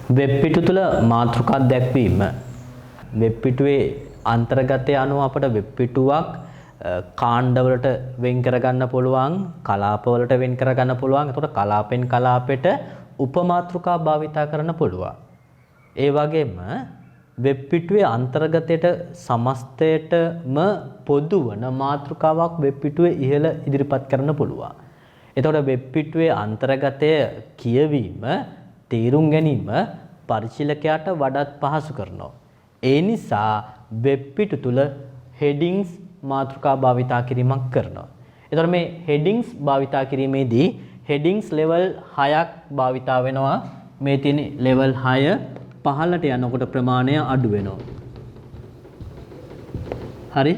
Web පිටු තුළ මාතෘකා දැක්වීම වෙබ් පිටුවේ අන්තර්ගතය අනුව අපට වෙබ් පිටුවක් කාණ්ඩවලට වෙන් කරගන්න පුළුවන්, කලාපවලට වෙන් කරගන්න පුළුවන්. එතකොට කලාපෙන් කලාපෙට උපමාතෘකා භාවිතා කරන්න පුළුවන්. ඒ වගේම වෙබ් පිටුවේ අන්තර්ගතයට සමස්තයටම පොදු වන මාතෘකාවක් වෙබ් පිටුවේ ඉහළ ඉදිරිපත් කරන්න පුළුවන්. එතකොට වෙබ් පිටුවේ අන්තර්ගතය කියවීම, තේරුම් ගැනීම පරිශීලකයාට වඩාත් පහසු කරනවා. ඒ නිසා වෙබ් පිටු තුල headings මාතෘකා භාවිතා කිරීමක් කරනවා. එතකොට මේ headings භාවිතා කිරීමේදී headings level 6ක් භාවිතා වෙනවා. මේ තියෙන level 6 පහළට යනකොට ප්‍රමාණය අඩු වෙනවා. හරි?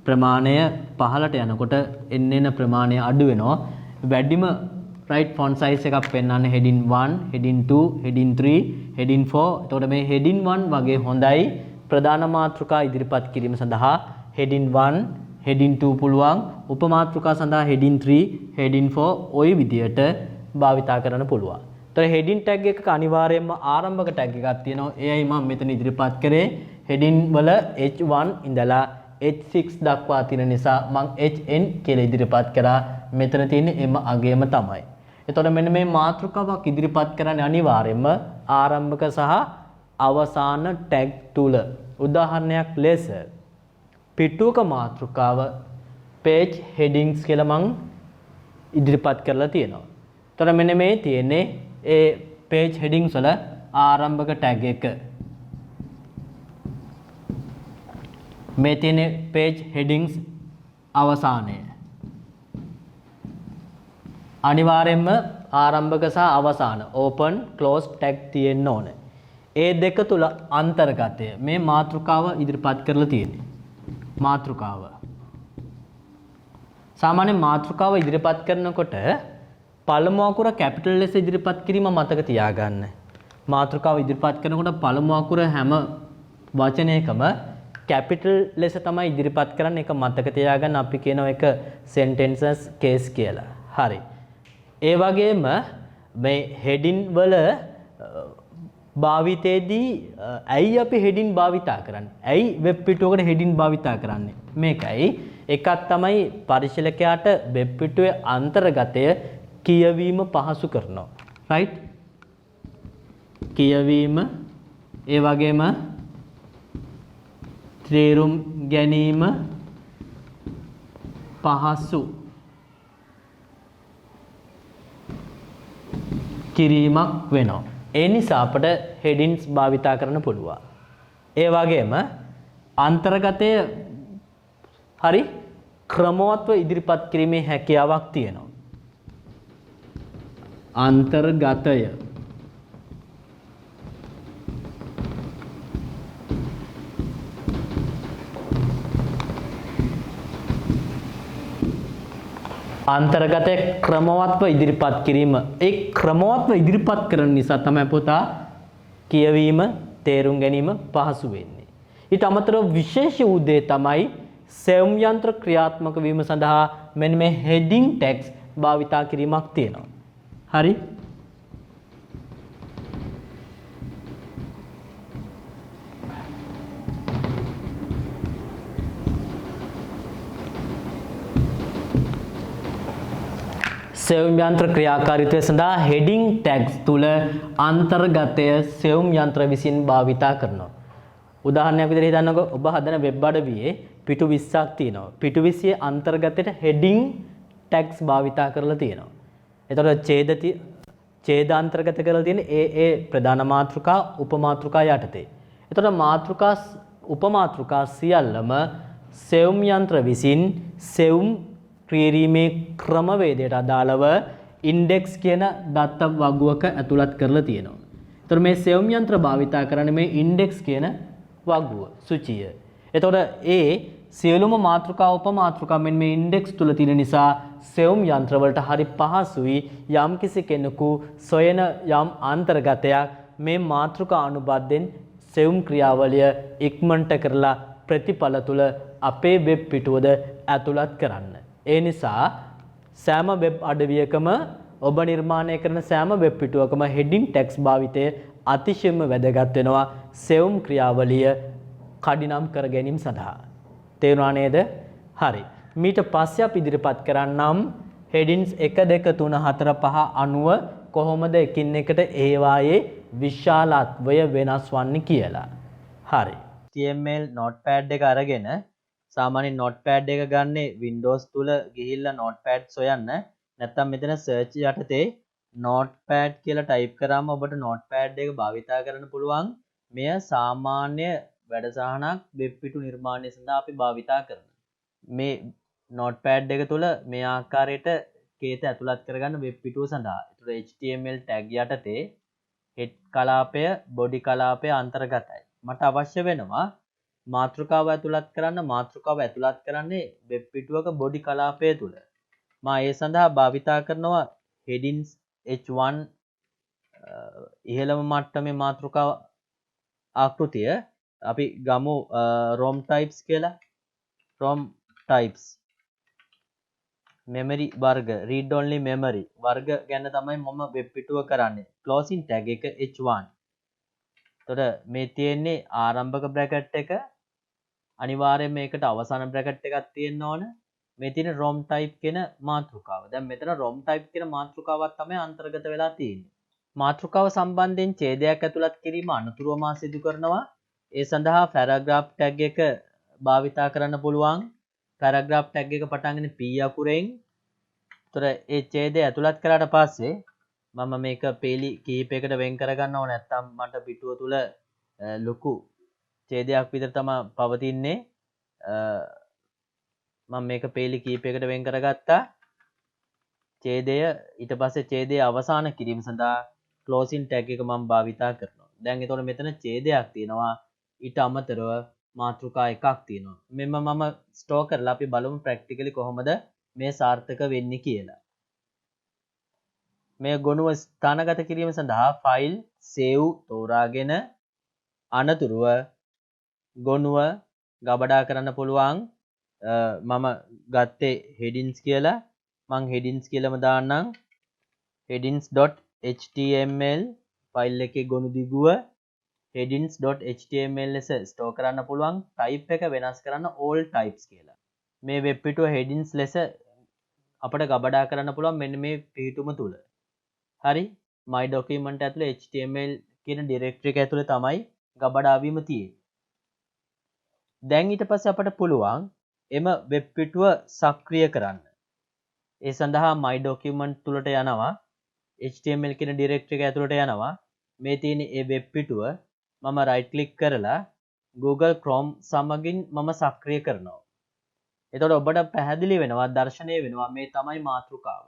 ප්‍රමාණය පහළට යනකොට එන්න ප්‍රමාණය අඩු වෙනවා. වැඩිම right font size එකක් පෙන්වන්නේ heading 1, heading 2, heading 3, heading 4. එතකොට මේ heading 1 වගේ හොඳයි ප්‍රධාන මාතෘකා ඉදිරිපත් කිරීම සඳහා heading 1, heading 2 පුළුවන්. උපමාතෘකා සඳහා heading 3, heading 4 ওই විදියට භාවිතා කරන්න පුළුවන්. එතකොට heading tag එකක අනිවාර්යයෙන්ම ආරම්භක tag එකක් තියෙනවා. එයයි මම මෙතන ඉදිරිපත් කරේ. heading වල H1 ඉඳලා H6 දක්වා තියෙන නිසා මම HN කියලා ඉදිරිපත් කරා. මෙතන තියෙන්නේ එම අගයම තමයි. එතකොට මෙන්න මේ මාතෘකාවක් ඉදිරිපත් කරන්නේ අනිවාර්යයෙන්ම ආරම්භක සහ අවසාන tag තුල. උදාහරණයක් ලෙස පිටුවක මාතෘකාව page headings කියලා මම ඉදිරිපත් කරලා තියෙනවා. එතකොට මෙන්න මේ තියෙන්නේ ඒ page headings වල ආරම්භක tag එක. මේ තියෙන page headings අවසානය. අනිවාර්යයෙන්ම ආරම්භක සහ අවසාන open close tag තියෙන්න ඕනේ. ඒ දෙක තුල අන්තර්ගතය මේ මාතෘකාව ඉදිරිපත් කරලා තියෙන්නේ. මාතෘකාව. සාමාන්‍ය මාතෘකාව ඉදිරිපත් කරනකොට පළමු අකුර කැපිටල් ලෙස ඉදිරිපත් කිරීම මතක තියාගන්න. මාතෘකාව ඉදිරිපත් කරනකොට පළමු අකුර හැම වචනයකම කැපිටල් ලෙස තමයි ඉදිරිපත් කරන්නේ. ඒක මතක තියාගන්න. අපි කියනවා ඒක sentences case කියලා. හරි. ඒ වගේම මේ heading වල භාවිතයේදී ඇයි අපි heading භාවිතා කරන්නේ? ඇයි වෙබ් පිටුවකට heading භාවිතා කරන්නේ? මේකයි. එකක් තමයි පරිශීලකයාට වෙබ් පිටුවේ අන්තර්ගතය කියවීම පහසු කරනවා. right? කියවීම ඒ වගේම තේරුම් ගැනීම පහසු කිරීමක් වෙනවා. ඒ නිසා අපට headings භාවිතා කරන්න පුළුවන්. ඒ වගේම අන්තර්ගතය හරි ක්‍රමවත්ව ඉදිරිපත් කිරීමේ හැකියාවක් තියෙනවා. අන්තර්ගතය අන්තර්ගතය ක්‍රමවත්ව ඉදිරිපත් කිරීම. ඒ ක්‍රමවත්ව ඉදිරිපත් කරන නිසා තමයි පුතා කියවීම, තේරුම් ගැනීම පහසු වෙන්නේ. ඊට අමතරව විශේෂ වූ දේ තමයි සෙවුම් යන්ත්‍ර ක්‍රියාත්මක වීම සඳහා මෙන්න මේ heading tags භාවිතා කිරීමක් තියෙනවා. හරි? සෙවුම් යන්ත්‍ර ක්‍රියාකාරීත්වය සඳහා heading tags තුල අන්තර්ගතය සෙවුම් යන්ත්‍ර විසින් භාවිතා කරනවා. උදාහරණයක් විදිහට හිතන්නකෝ ඔබ හදන වෙබ් අඩවියේ පිටු 20ක් තියෙනවා. පිටු 20 අන්තර්ගතයට heading tags භාවිතා කරලා තියෙනවා. එතකොට ඡේද අන්තර්ගත කරලා තියෙන ඒ ප්‍රධාන මාතෘකා උපමාතෘකා යටතේ. එතකොට මාතෘකා උපමාතෘකා සියල්ලම සෙවුම් යන්ත්‍ර විසින් සෙවුම් ක්‍රියාරීමේ ක්‍රමවේදයට අදාළව ඉන්ඩෙක්ස් කියන දත්ත වගුවක ඇතුළත් කරලා තියෙනවා. එතකොට මේ සෙවුම් යන්ත්‍ර භාවිතා කරන්නේ මේ ඉන්ඩෙක්ස් කියන වගුව සූචිය. එතකොට ඒ සියලුම මාතෘකා උපමාතෘකා මෙන්න මේ ඉන්ඩෙක්ස් තුල තියෙන නිසා සෙවුම් යන්ත්‍ර වලට හරි පහසුයි යම්කිසි කෙනෙකු සොයන යම් අන්තර්ගතයක් මේ මාතෘකා අනුබද්ධෙන් සෙවුම් ක්‍රියාවලිය ඉක්මනට කරලා ප්‍රතිඵල තුල අපේ වෙබ් පිටුවද ඇතුළත් කරන්න. ඒ නිසා සෑම වෙබ් අඩවියකම ඔබ නිර්මාණය කරන සෑම වෙබ් පිටුවකම heading text භාවිතය අතිශයින්ම වැදගත් වෙනවා සෙවුම් ක්‍රියාවලිය කඩිනම් කර ගැනීම සඳහා. තේරුණා නේද? හරි. මීට පස්සේ අපි ඉදිරිපත් කරන්නම් headings 1 2 3 4 5 අනුව කොහොමද එකින් එකට ඒවායේ විශාලත්වය වෙනස් වන්නේ කියලා. හරි. HTML notepad එක අරගෙන සාමාන්‍ය notepad එක ගන්න Windows තුල ගිහිල්ලා notepad සොයන්න නැත්නම් මෙතන search යටතේ notepad කියලා type කරාම ඔබට notepad එක භාවිතා කරන්න පුළුවන්. මෙය සාමාන්‍ය වැඩසටහනක් වෙබ් පිටු නිර්මාණය සඳහා අපි භාවිතා කරනවා. මේ notepad එක තුල මේ ආකාරයට කේත ඇතුළත් කරගන්න වෙබ් පිටුව සඳහා. ඒතර HTML tag යටතේ head කලාපය, body කලාපය අන්තර්ගතයි. මට අවශ්‍ය වෙනවා මාතෘකාව ඇතුළත් කරන්න. මාතෘකාව ඇතුළත් කරන්නේ වෙබ් පිටුවක body කලාපය තුල. මම ඒ සඳහා භාවිතා කරනවා headings h1 ඉහළම මට්ටමේ මාතෘකාව ආකෘතිය. අපි ගමු rom types කියලා. rom types memory වර්ග read only memory වර්ග ගැන තමයි මම වෙබ් පිටුව කරන්නේ. closing tag එක h1. එතකොට මේ තියෙන්නේ ආරම්භක බ්‍රැකට් එක. අනිවාර්යයෙන් මේකට අවසාන බ්‍රැකට් එකක් තියෙන්න ඕන. මේ තියෙන rom type කියන මාතෘකාව. දැන් මෙතන rom type කියන මාතෘකාවක් තමයි අන්තර්ගත වෙලා තියෙන්නේ. මාතෘකාව සම්බන්ධයෙන් ඡේදයක් ඇතුළත් කිරීම අනුතුරුව මා සිදු කරනවා. ඒ සඳහා paragraph tag එක භාවිතා කරන්න පුළුවන්. paragraph tag එක පටන් ගෙන p අකුරෙන්. ඒතර ඒ ඡේදය ඇතුළත් කරාට පස්සේ මම මේක පේලි කිහිපයකට වෙන් කරගන්න ඕන. නැත්නම් මට පිටුව තුල ලොකු ඡේදයක් විතර තමයි පවතින්නේ. මම මේක පේලි කිහිපයකට වෙන් කරගත්තා. ඡේදය ඊට පස්සේ ඡේදයේ අවසාන කිරීම සඳහා closing tag එක මම භාවිතා කරනවා. දැන් එතකොට මෙතන ඡේදයක් තියෙනවා. ඊට අමතරව මාතෘකා එකක් තියෙනවා. මෙන්න මම ස්ටෝර් කරලා අපි බලමු ප්‍රැක්ටිකලි කොහොමද මේ සාර්ථක වෙන්නේ කියලා. මේ ගොනුව ස්ථානගත කිරීම සඳහා ෆයිල් save තෝරාගෙන අනතුරුව ගොනුව ගබඩා කරන්න පුළුවන්. මම ගත්තේ headings කියලා. මං headings කියලාම දාන්නම්. headings.html ෆයිල් එකේ ගොනු දිගුව headings.html ලෙස ස්ටෝර් කරන්න පුළුවන්. type එක වෙනස් කරන්න all types කියලා. මේ වෙබ් පිටුව headings ලෙස අපිට ගබඩා කරන්න පුළුවන් මෙන්න මේ පිටුම තුල. හරි. my document ඇතුලේ html කියන directory එක ඇතුලේ තමයි ගබඩා වීම තියෙන්නේ. දැන් ඊට පස්සේ අපිට පුළුවන් එම වෙබ් පිටුව සක්‍රිය කරන්න. ඒ සඳහා my document තුලට යනවා. html කියන directory එක ඇතුලට යනවා. මේ තියෙන ඒ වෙබ් පිටුව මම right click කරලා Google Chrome සමගින් මම සක්‍රිය කරනවා. එතකොට ඔබට පැහැදිලි වෙනවා දර්ශනය වෙනවා මේ තමයි මාතෘකාව.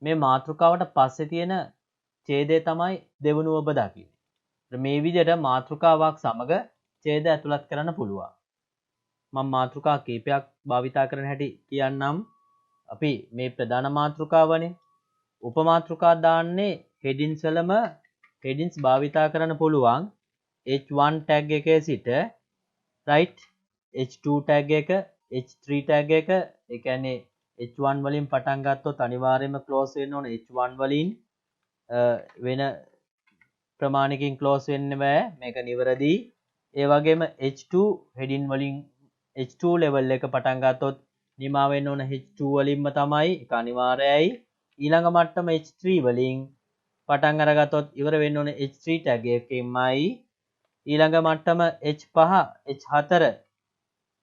මේ මාතෘකාවට පස්සේ තියෙන ඡේදය තමයි දෙවනුව ඔබ දකින්නේ. මේ විදිහට මාතෘකාවක් සමග ඡේද ඇතුළත් කරන්න පුළුවන්. මම මාතෘකා කීපයක් භාවිතා කරන හැටි කියන්නම්. අපි මේ ප්‍රධාන මාතෘකාවනේ උප මාතෘකා දාන්නේ headings වලම headings භාවිතා කරන්න පුළුවන්. h1 tag එකේ සිට right h2 tag එක h3 tag එක ඒ කියන්නේ h1 වලින් පටන් ගත්තොත් අනිවාර්යයෙන්ම close වෙන්න ඕන h1 වලින් වෙන ප්‍රමාණිකින් close වෙන්න බෑ මේක නිවැරදි. ඒ වගේම h2 heading වලින් h2 level එක පටන් ගත්තොත් නිමා වෙන්න ඕන h2 වලින්ම තමයි ඒක අනිවාර්යයි. ඊළඟ මට්ටම h3 වලින් පටන් අරගත්තොත් ඉවර වෙන්න ඕන h3 tag එකෙන්මයි. ඊළඟ මට්ටම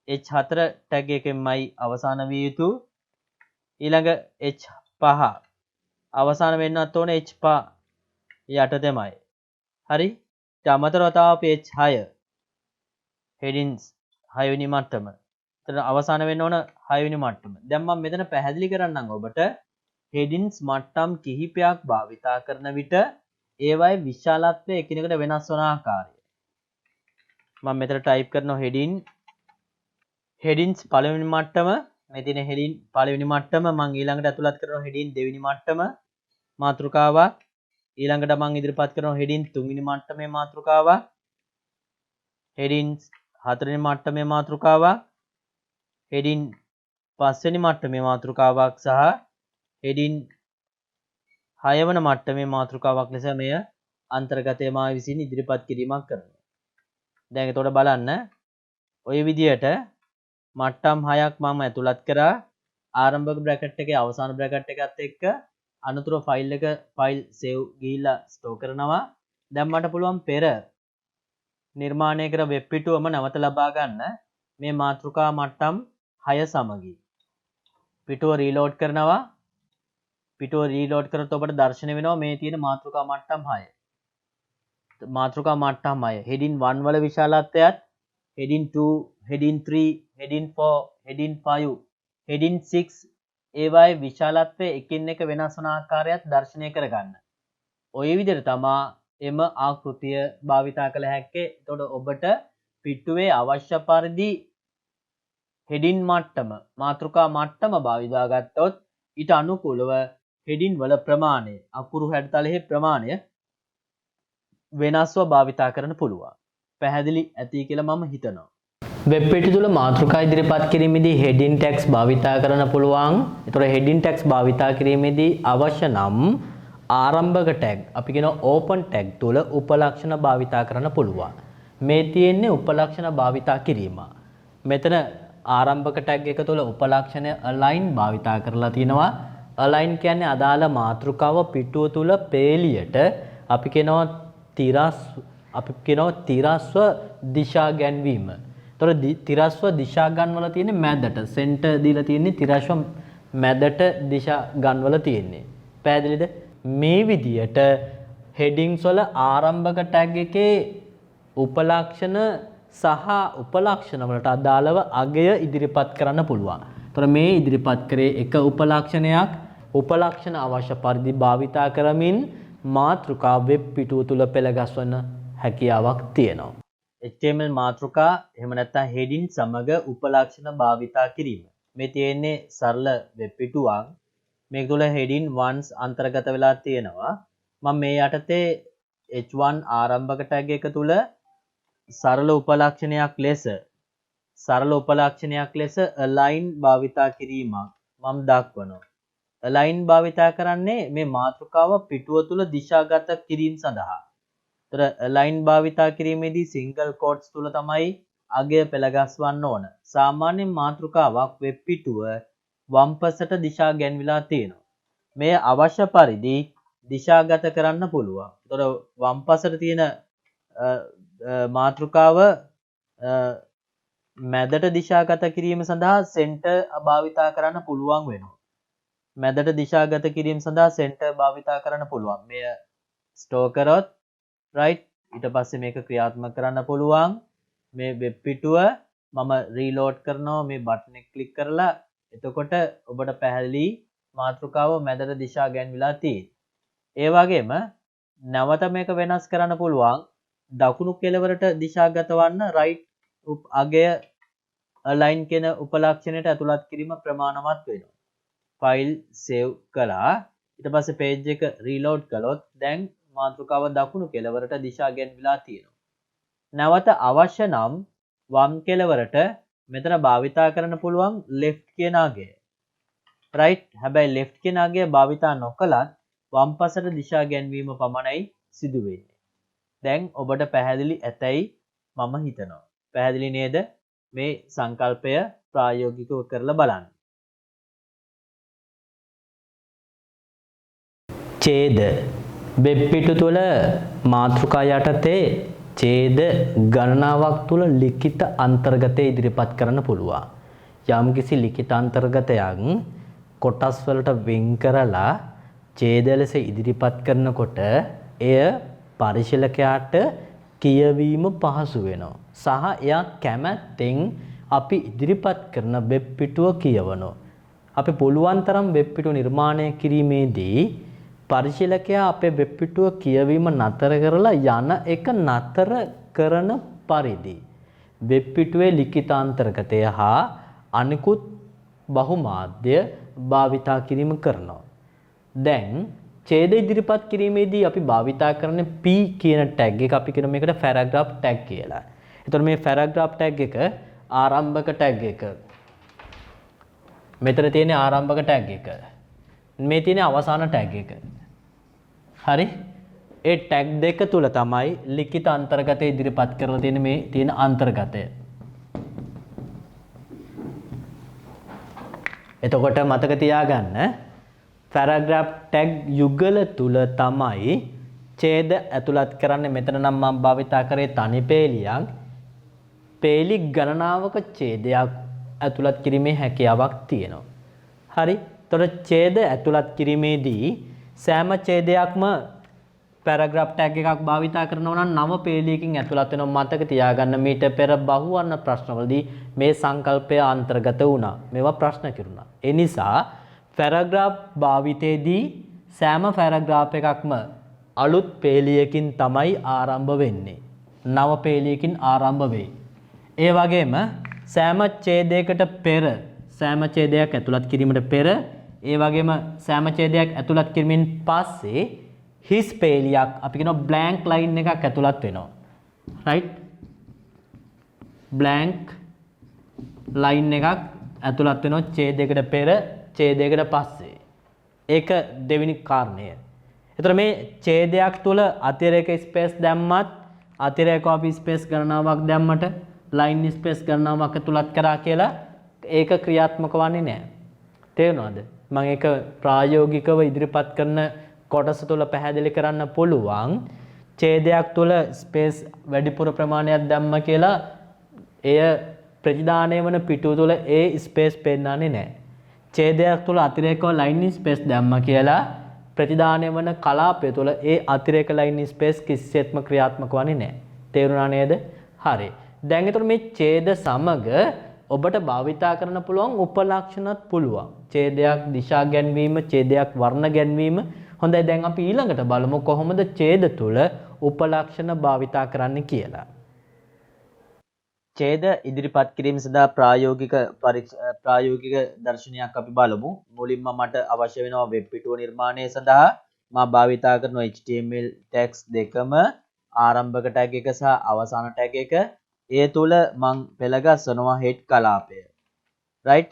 h4 tag එකෙන්මයි අවසාන විය යුතු. ඊළඟ h5 අවසාන වෙන්නත් ඕන h5 යටතේමයි. හරි. ඊට අමතරව තව අපි h6 headings 6 වෙනි මට්ටම. එතන අවසාන වෙන්න ඕන 6 වෙනි මට්ටම. දැන් මම මෙතන පැහැදිලි කරන්නම් ඔබට headings මට්ටම් කිහිපයක් භාවිතා කරන විට ඒවායේ විශාලත්වය එකිනෙකට වෙනස් වන ආකාරය. මම මෙතන type කරනවා headings පළවෙනි මට්ටම. මේ තියෙන heading පළවෙනි මට්ටම මම ඊළඟට ඇතුළත් කරනවා heading දෙවෙනි මට්ටම මාතෘකාවක්. ඊළඟට මම ඉදිරිපත් කරනවා heading තුන්වෙනි මට්ටමේ මාතෘකාවක්. headings හතරවෙනි මට්ටමේ මාතෘකාවක්. heading පස්වෙනි මට්ටමේ මාතෘකාවක් සහ heading 6 වන මට්ටමේ මාතෘකාවක් ලෙස මෙය අන්තර්ගතය මා විසින් ඉදිරිපත් කිරීමක් කරනවා. දැන් එතකොට බලන්න ওই විදියට මට්ටම් 6ක් මම ඇතුළත් කරා ආරම්භක බ්‍රැකට් එකේ අවසාන බ්‍රැකට් එකත් එක්ක අනතුරු ෆයිල් සේව් ගිහිල්ලා ස්ටෝර් කරනවා. දැන් මට පුළුවන් පෙර නිර්මාණය කර වෙබ් පිටුවම නැවත ලබා ගන්න මේ මාතෘකා මට්ටම් 6 සමගි. පිටුව රීලෝඩ් කරනවා. පිටුව රීලෝඩ් කරොත් ඔබට දැర్శණය වෙනවා මේ තියෙන මාතෘකා මට්ටම් 6. මාතෘකා මට්ටම් 6 heading 1 වල විශාලත්වයත් heading 2 heading 3 heading 4 heading 5 heading 6 ඒවායේ විශාලත්වය එකින් එක වෙනස් වන ආකාරයත් දැర్శණය කරගන්න. ওই විදිහට තමා එම ආකෘතිය භාවිතා කළ හැක්කේ. එතකොට ඔබට පිටුවේ අවශ්‍ය පරිදි heading මට්ටම මාතෘකා මට්ටම භාවිතා ගත්තොත් ඊට අනුකූලව heading වල ප්‍රමාණය අකුරු හැඩතලෙහි ප්‍රමාණය වෙනස්ව භාවිතා කරන්න පුළුවන්. පැහැදිලි ඇති කියලා මම හිතනවා. වෙබ් පිටු තුල මාතෘකා ඉදිරිපත් කිරීමේදී heading tags භාවිතා කරන්න පුළුවන්. ඒතර heading tags භාවිතා කිරීමේදී අවශ්‍ය නම් ආරම්භක tag අපි කියන open tag තුල උපලක්ෂණ භාවිතා කරන්න පුළුවන්. මේ තියෙන්නේ උපලක්ෂණ භාවිතා කිරීම. මෙතන ආරම්භක tag එක තුල උපලක්ෂණ align භාවිතා කරලා තිනවා. align කියන්නේ අදාළ මාතෘකාව පිටුව තුල පේලියට අපි කියනවා තිරස්ව දිශා ගැන්වීම. ඒතර තිරස්ව දිශා ගන්වල තියෙන්නේ මැදට සෙන්ටර් දීලා තියෙන්නේ තිරස්ව මැදට දිශා ගන්වල තියෙන්නේ. පැහැදිලිද? මේ විදියට headings වල ආරම්භක tag එකේ උපලක්ෂණ සහ උපලක්ෂණ වලට අදාළව අගය ඉදිරිපත් කරන්න පුළුවන්. ඒතර මේ ඉදිරිපත් කරේ එක උපලක්ෂණයක් උපලක්ෂණ අවශ්‍ය පරිදි භාවිතා කරමින් මාතෘකා වෙබ් පිටුව තුල පෙළගස්වන හැකියාවක් තියෙනවා. HTML මාතෘකා එහෙම නැත්නම් heading සමග උපලක්ෂණ භාවිතා කිරීම. මේ තියෙන්නේ සරල වෙබ් පිටුවක්. මේක තුල heading 1s අන්තර්ගත වෙලා තියෙනවා. මම මේ යටතේ h1 ආරම්භක tag එක තුල සරල උපලක්ෂණයක් ලෙස align භාවිතා කිරීමක් මම දක්වනවා. align භාවිතා කරන්නේ මේ මාතෘකාව පිටුව තුල දිශාගත කිරීම සඳහා. ඒතර align භාවිතා කිරීමේදී single quotes තුල තමයි අගය පෙළගස්වන්න ඕන. සාමාන්‍ය මාතෘකාවක් වෙබ් පිටුව වම්පසට දිශා ගැන්විලා තියෙනවා. මේ අවශ්‍ය පරිදි දිශාගත කරන්න පුළුවන්. ඒතර වම්පසට තියෙන මාතෘකාව මැදට දිශාගත කිරීම සඳහා center භාවිතා කරන්න පුළුවන් වෙනවා. මැදට දිශාගත කිරීම සඳහා center භාවිතා කරන්න පුළුවන්. මෙය ස්ටෝර් කරොත් right ඊට පස්සේ මේක ක්‍රියාත්මක කරන්න පුළුවන්. මේ වෙබ් පිටුව මම රීලෝඩ් කරනවා මේ බටන් එක ක්ලික් කරලා. එතකොට ඔබට පැහැදිලි මාතෘකාව මැදට දිශා ගැන්විලා තියෙන්නේ. ඒ වගේම නැවත මේක වෙනස් කරන්න පුළුවන්. දකුණු කෙළවරට දිශාගත වන්න right අගය align කියන උපලක්ෂණයට ඇතුළත් කිරීම ප්‍රමාණවත් වෙනවා. ෆයිල් සේව් කළා. ඊට පස්සේ page එක රීලෝඩ් කළොත් දැන් මාතෘකාව දකුණු කෙළවරට දිශා ගැන්විලා තියෙනවා. නැවත අවශ්‍ය නම් වම් කෙළවරට මෙතන භාවිතා කරන්න පුළුවන් left කියන අගය. right හැබැයි left කියන අගය භාවිතා නොකලත් වම් පසට දිශා ගැන්වීම පමණයි සිදු වෙන්නේ. දැන් ඔබට පැහැදිලි ඇතැයි මම හිතනවා. පැහැදිලි නේද? මේ සංකල්පය ප්‍රායෝගිකව කරලා බලන්න. ඡේද වෙබ් පිටු තුළ මාතෘකා යටතේ ඡේද ගණනාවක් තුළ ලිඛිත අන්තර්ගතය ඉදිරිපත් කරන්න පුළුවන්. යම්කිසි ලිඛිත අන්තර්ගතයක් කොටස් වලට වෙන් කරලා ඡේද ලෙස ඉදිරිපත් කරනකොට එය පරිශීලකයාට කියවීම පහසු වෙනවා. සහ එයා කැමැත්තෙන් අපි ඉදිරිපත් කරන වෙබ් පිටුව කියවනවා. අපි පුළුවන් තරම් වෙබ් පිටුව නිර්මාණය කිරීමේදී පරිශීලකයා අපේ වෙබ් පිටුව කියවීම නතර කරලා යන එක නතර කරන පරිදි වෙබ් පිටුවේ ලිඛිතාන්තර්ගතය හා අනිකුත් බහුමාධ්‍ය භාවිතා කිරීම කරනවා. දැන් ඡේද ඉදිරිපත් කිරීමේදී අපි භාවිතා කරන්නේ P කියන ටැග් එක අපි කියන මේකට paragraph tag කියලා. එතකොට මේ paragraph tag එක ආරම්භක tag එක. මෙතන තියෙන ආරම්භක tag එක. මේ තියෙන අවසාන tag එක. හරි. ඒ ටැග් දෙක තුල තමයි ලිඛිත අන්තර්ගතය ඉදිරිපත් කරලා තියෙන මේ තියෙන අන්තර්ගතය. එතකොට මතක තියාගන්න පැරාග්‍රාෆ් ටැග් යුගල තුල තමයි ඡේද ඇතුළත් කරන්නේ. මෙතන නම් මම භාවිතා කරේ තනි පේලියක්. පේලි ගණනාවක ඡේදයක් ඇතුළත් කිරීමේ හැකියාවක් තියෙනවා. හරි. එතකොට ඡේද ඇතුළත් කිරීමේදී සෑම ඡේදයක්ම පැරාග්‍රාෆ් ටැග් එකක් භාවිතා කරනවා නම් 9 පේලියකින් ඇතුළත් වෙනවා. මතක තියාගන්න මීට පෙර බහුවර්ණ ප්‍රශ්නවලදී මේ සංකල්පය අන්තර්ගත වුණා. මේවා ප්‍රශ්න කිරුණා. ඒ නිසා පැරාග්‍රාෆ් භාවිතයේදී සෑම පැරාග්‍රාෆ් එකක්ම අලුත් පේලියකින් තමයි ආරම්භ වෙන්නේ. 9 පේලියකින් ආරම්භ වෙයි. ඒ වගේම සෑම ඡේදයකට පෙර සෑම ඡේදයක් ඇතුළත් කිරීමට පෙර ඒ වගේම සෑම ඡේදයක් ඇතුළත් කිරීමෙන් පස්සේ හිස් පේලියක් අපි කියනවා බ්ලැන්ක් ලයින් එකක් ඇතුළත් වෙනවා. රයිට්? බ්ලැන්ක් ලයින් එකක් ඇතුළත් වෙනවා ඡේදයකට පෙර ඡේදයකට පස්සේ. ඒක දෙවෙනි කාරණය. එතකොට මේ ඡේදයක් තුල අතිරේක ස්පේස් දැම්මත් අතිරේක අපි ස්පේස් ගණනාවක් දැම්මට ලයින් ස්පේස් ගණනාවක් ඇතුළත් කරා කියලා ඒක ක්‍රියාත්මක වන්නේ නැහැ. තේරුණාද? මම ඒක ප්‍රායෝගිකව ඉදිරිපත් කරන කොටස තුල පැහැදිලි කරන්න පුළුවන්. ඡේදයක් තුල ස්පේස් වැඩිපුර ප්‍රමාණයක් දැම්ම කියලා එය ප්‍රතිදානය වන පිටුව තුල ඒ ස්පේස් පෙන්නන්නේ නැහැ. ඡේදයක් තුල අතිරේකව ලයින් ස්පේස් දැම්ම කියලා ප්‍රතිදානය වන කලාපය තුල ඒ අතිරේක ලයින් ස්පේස් කිසිසේත්ම ක්‍රියාත්මක වන්නේ නැහැ. තේරුණා නේද? හරි. දැන් එතකොට මේ ඡේද සමග ඔබට භාවිතා කරන්න පුළුවන් උපලක්ෂණත් පුළුවන්. ඡේදයක් දිශා ගැන්වීම, ඡේදයක් වර්ණ ගැන්වීම. හොඳයි දැන් අපි ඊළඟට බලමු කොහොමද ඡේද තුල උපලක්ෂණ භාවිතා කරන්න කියලා. ඡේද ඉදිරිපත් කිරීම සඳහා ප්‍රායෝගික දර්ශනයක් අපි බලමු. මුලින්ම මට අවශ්‍ය වෙනවා වෙබ් පිටුව නිර්මාණය සඳහා මම භාවිතා කරන HTML ටැග්ස් දෙකම ආරම්භක ටැග් එක සහ අවසාන ටැග් එක. ඒ තුල මම පෙළගස්සනවා හෙඩ් කලාපය. රයිට්?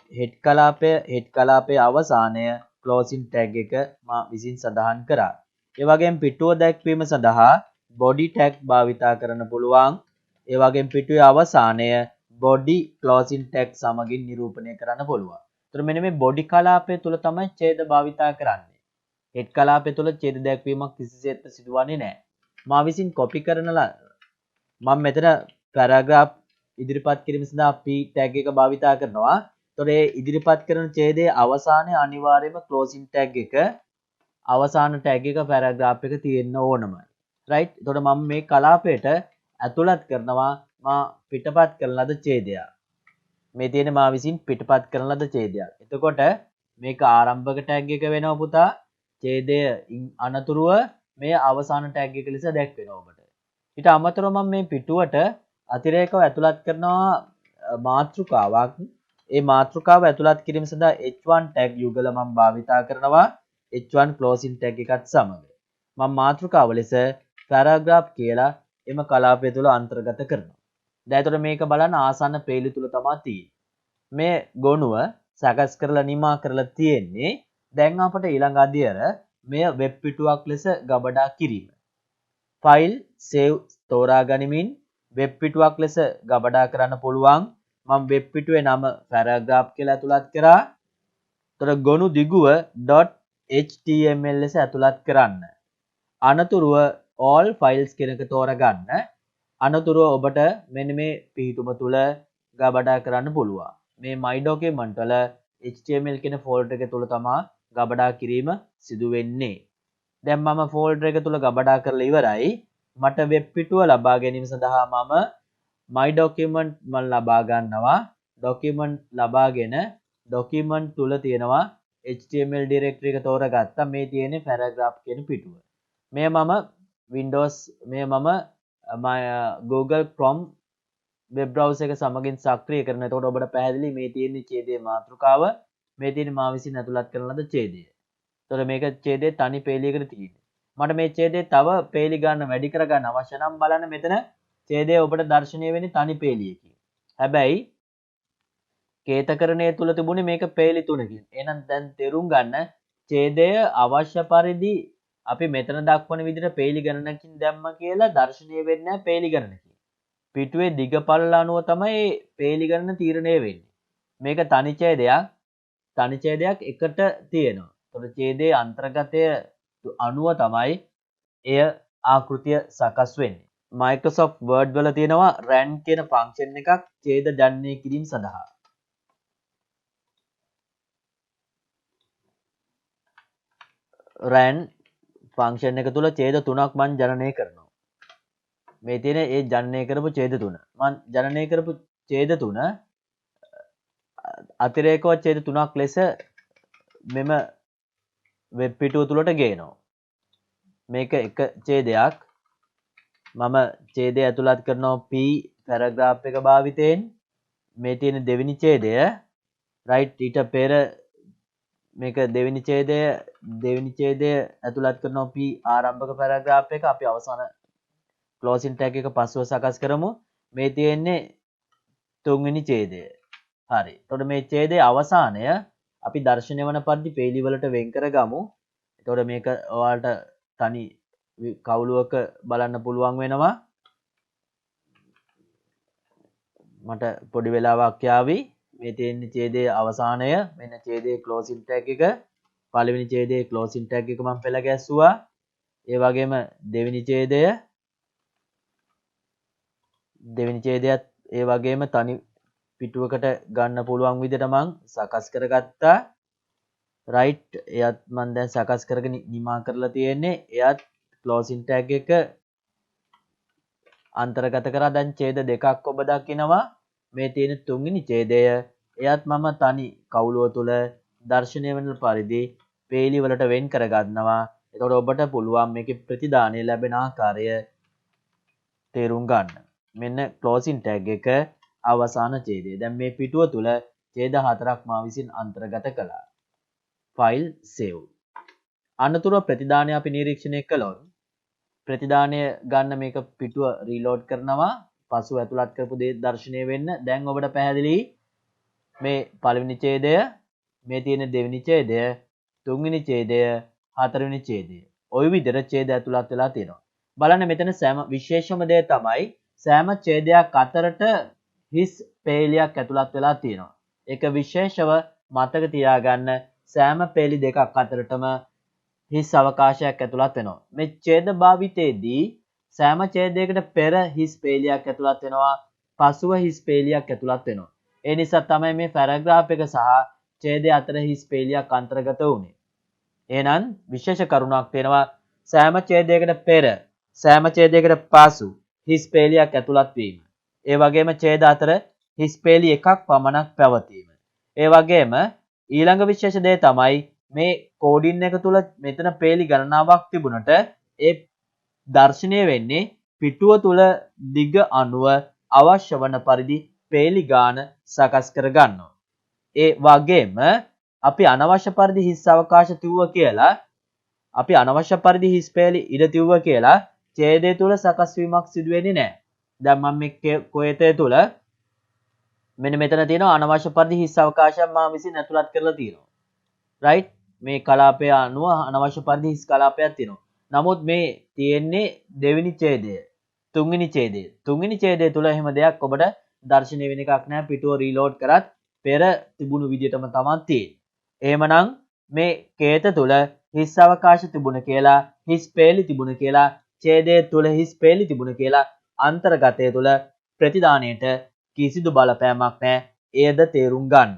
හෙඩ් කලාපයේ අවසානය ක්ලෝසින් ටැග් එක මම විසින් සඳහන් කරා. ඒ වගේම පිටුව දැක්වීම සඳහා බොඩි ටැග් භාවිතා කරන්න පුළුවන්. ඒ වගේම පිටුවේ අවසානය බොඩි ක්ලෝසින් ටැග් සමගින් නිරූපණය කරන්න පුළුවන්. ඒතර මෙන්න මේ බොඩි කලාපය තුල තමයි ඡේද භාවිතා කරන්නේ. හෙඩ් කලාපය තුල ඡේද දැක්වීමක් කිසිසේත්ම සිදුවන්නේ නැහැ. මා විසින් කොපි කරනලා මම මෙතන පැරාග්‍රාෆ් ඉදිරිපත් කිරීම සඳහා p ටැග් එක භාවිතා කරනවා. ඒතර ඒ ඉදිරිපත් කරන ඡේදයේ අවසානයේ අනිවාර්යයෙන්ම ක්ලෝසින් ටැග් එක අවසාන ටැග් එක පැරාග්‍රාෆ් එක තියෙන්න ඕනමයි. රයිට්? එතකොට මම මේ කලාපයට ඇතුළත් කරනවා මා පිටපත් කරන ලද ඡේදයක්. මේ තියෙන මා විසින් පිටපත් කරන ලද ඡේදයක්. එතකොට මේක ආරම්භක ටැග් එක වෙනවා පුතා. ඡේදය අනතුරුව මේ අවසාන ටැග් එක ලෙස දැක්වෙනවා ඔබට. ඊට අමතරව මම මේ පිටුවට අතිරේකව ඇතුළත් කරනවා මාතෘකාවක්. ඒ මාතෘකාව ඇතුළත් කිරීම සඳහා h1 ටැග් යුගල මම භාවිතා කරනවා h1 closing ටැග් එකත් සමග. මම මාතෘකාව ලෙස paragraph කියලා එම කලාපය තුළ අන්තර්ගත කරනවා. දැන් ඒතර මේක බලන්න ආසන්න පේලි තුල තමයි තියෙන්නේ. මේ ගොනුව සකස් කරලා නිමා කරලා තියෙන්නේ. දැන් අපට ඊළඟ අදියර මෙය වෙබ් පිටුවක් ලෙස ගබඩා කිරීම. ෆයිල් සේව් තෝරා ගනිමින් වෙබ් පිටුවක් ලෙස ගබඩා කරන්න පුළුවන්. මම වෙබ් පිටුවේ නම paragraph කියලා ඇතුළත් කරා. ඒතර ගොනු දිගුව .html ලෙස ඇතුළත් කරන්න. අනතුරුව all files කියන එක තෝරගන්න. අනතුරුව ඔබට මෙන්න මේ පිටුම තුල ගබඩා කරන්න පුළුවන්. මේ my document වල html කියන ෆෝල්ඩර් එක තුල තමයි ගබඩා කිරීම සිදු වෙන්නේ. දැන් මම ෆෝල්ඩර් එක තුල ගබඩා කරලා ඉවරයි. මට වෙබ් පිටුව ලබා ගැනීම සඳහා මම my document මම ලබා ගන්නවා. document ලබාගෙන document තුල තියෙනවා html directory එක තෝරගත්තා. මේ තියෙන්නේ paragraph කියන පිටුව. මේ මම Windows මේ මම Google Chrome වෙබ් බ්‍රවුසර් එක සමගින් සක්‍රිය කරන. එතකොට ඔබට පැහැදිලි මේ තියෙන්නේ ඡේදයේ මාතෘකාව. මේ තියෙන්නේ මා විසින් ඇතුළත් කරන ලද ඡේදය. එතකොට මේක ඡේදයේ තනි පේලියකට තියෙන්නේ. මට මේ ඡේදයේ තව පේලි ගන්න වැඩි කර ගන්න අවශ්‍ය නම් බලන්න මෙතන ඡේදය ඔබට දැర్శණීය වෙන්නේ තනි පේලියකින්. හැබැයි කේතකරණය තුල තිබුණේ මේක පේලි 3කින්. එහෙනම් දැන් තේරුම් ගන්න ඡේදය අවශ්‍ය පරිදි අපි මෙතන දක්වන විදිහට පේලි ගණනකින් දැම්ම කියලා දර්ශනීය වෙන්නේ නැහැ පේලි ගණනකින්. පිටුවේ දිග පළල අනුව තමයි පේලි ගණන තීරණය වෙන්නේ. මේක තනි ඡේදයක් එකට තියෙනවා. ඒතකොට ඡේදයේ අන්තර්ගතය අනුව තමයි එය ආකෘතිය සකස් වෙන්නේ. Microsoft Word වල තියෙනවා rand කියන ෆන්ක්ෂන් එකක් ඡේද ජනනය කිරීම සඳහා. rand ෆන්ක්ෂන් එක තුල ඡේද තුනක් මම ජනනය කරනවා. මේ තියෙන ඒ ජනනය කරපු ඡේද තුන. මම ජනනය කරපු ඡේද තුන අතිරේකව ඡේද තුනක් ලෙස මෙම වෙබ් පිටුව තුලට ගේනවා. මේක එක ඡේදයක්. මම ඡේදය ඇතුළත් කරනවා p පැරග්‍රාෆ් එක භාවිතයෙන්. මේ තියෙන දෙවෙනි ඡේදය right ඊට පෙර මේක දෙවෙනි ඡේදය ඇතුළත් කරනවා p ආරම්භක පැරග්‍රාෆ් එක. අපි අවසාන closing tag එක පස්සුව සකස් කරමු. මේ තියෙන්නේ තුන්වෙනි ඡේදය. හරි. එතකොට මේ ඡේදයේ අවසානය අපි දර්ශනය වන පරිදි පේලි වලට වෙන් කරගමු. එතකොට මේක ඔයාලට තනි කවුලුවක බලන්න පුළුවන් වෙනවා. මට පොඩි වෙලාවක් යාවි. මේ තියෙන ඡේදයේ අවසානය මෙන්න ඡේදයේ closing tag එක. පළවෙනි ඡේදයේ closing tag එක මම පෙළ ගැස්සුවා. ඒ වගේම දෙවෙනි ඡේදයත් ඒ වගේම තනි පිටුවකට ගන්න පුළුවන් විදිහට මම සකස් කරගත්තා. right එයත් මම දැන් සකස් කරගෙන නිමා කරලා තියෙන්නේ. එයත් closing tag එක අන්තර්ගත කරා. දැන් ඡේද දෙකක් ඔබ දකිනවා. මේ තියෙන තුන්වෙනි ඡේදය එයත් මම තනි කවුලුව තුල දර්ශනය වෙන පරිදි පේලි වලට වෙන් කරගන්නවා. එතකොට ඔබට පුළුවන් මේකේ ප්‍රතිදානය ලැබෙන ආකාරය තේරුම් ගන්න. මෙන්න closing tag එක අවසාන ඡේදය. දැන් මේ පිටුව තුල ඡේද හතරක් මා විසින් අන්තර්ගත කළා. File save. අනතුරුව ප්‍රතිදානය අපි නිරීක්ෂණය කළොත් ප්‍රතිදානය ගන්න මේක පිටුව රීලෝඩ් කරනවා. පසු ඇතුළත් කරපු දේ දර්ශනය වෙන්න. දැන් ඔබට පැහැදිලි මේ පළවෙනි ඡේදය, මේ තියෙන දෙවෙනි ඡේදය, තුන්වෙනි ඡේදය, හතරවෙනි ඡේදය. ওই විදිහට ඡේද ඇතුළත් වෙලා තියෙනවා. බලන්න මෙතන සෑම විශේෂම දේ තමයි සෑම ඡේදයක් අතරට හිස් පේලියක් ඇතුළත් වෙලා තියෙනවා. ඒක විශේෂව මතක තියාගන්න. සෑම පේලි දෙකක් අතරටම හිස් අවකාශයක් ඇතුළත් වෙනවා. මේ ඡේද භාවිතයේදී සෑම ඡේදයකට පෙර හිස් පේලියක් ඇතුළත් වෙනවා. පසුව හිස් පේලියක් ඇතුළත් වෙනවා. ඒ නිසා තමයි මේ පැරග්‍රාෆ් එක සහ ඡේදය අතර හිස් පේලියක් අන්තර්ගත වුනේ. එහෙනම් විශේෂ කරුණක් තියෙනවා. සෑම ඡේදයකට පෙර සෑම ඡේදයකට පසු හිස් පේලියක් ඇතුළත් වීම. ඒ වගේම ඡේද අතර හිස් පේලි එකක් පමණක් පැවතීම. ඒ වගේම ඊළඟ විශේෂ දේ තමයි මේ කෝඩින් එක තුල මෙතන පේලි ගණනාවක් තිබුණට ඒ දර්ශනය වෙන්නේ පිටුව තුල දිග අනුව අවශ්‍ය වන පරිදි පේලි ගාන සකස් කර ගන්නවා. ඒ වගේම අපි අනවශ්‍ය පරිදි හිස් අවකාශ තියුවා කියලා අපි අනවශ්‍ය පරිදි හිස් පේලි ඉඩ තියුවා කියලා ඡේදය තුල සකස් වීමක් සිදු වෙන්නේ නැහැ. දැන් මම මේ කොයතේ තුල මෙන්න මෙතන තියෙනවා අනවශ්‍ය පරිදි හිස් අවකාශයක් මම විසින් ඇතුළත් කරලා තියෙනවා. right මේ කලාපය අනුව අනවශ්‍ය පරිදි හිස් කලාපයක් තියෙනවා. නමුත් මේ තියෙන්නේ දෙවෙනි ඡේදය, තුන්වෙනි ඡේදය තුල එහෙම දෙයක් ඔබට දර්ශනය වෙන එකක් නැහැ. පිටුව රීලෝඩ් කරත් පෙර තිබුණු විදිහටම තමයි තියෙන්නේ. එහෙමනම් මේ කේත තුල හිස් අවකාශ තිබුණ කියලා, හිස් පේලි තිබුණ කියලා, ඡේදය තුල හිස් පේලි තිබුණ කියලා අන්තර්ගතය තුල ප්‍රතිදානයට කිසිදු බලපෑමක් නැහැ. එයද තේරුම් ගන්න.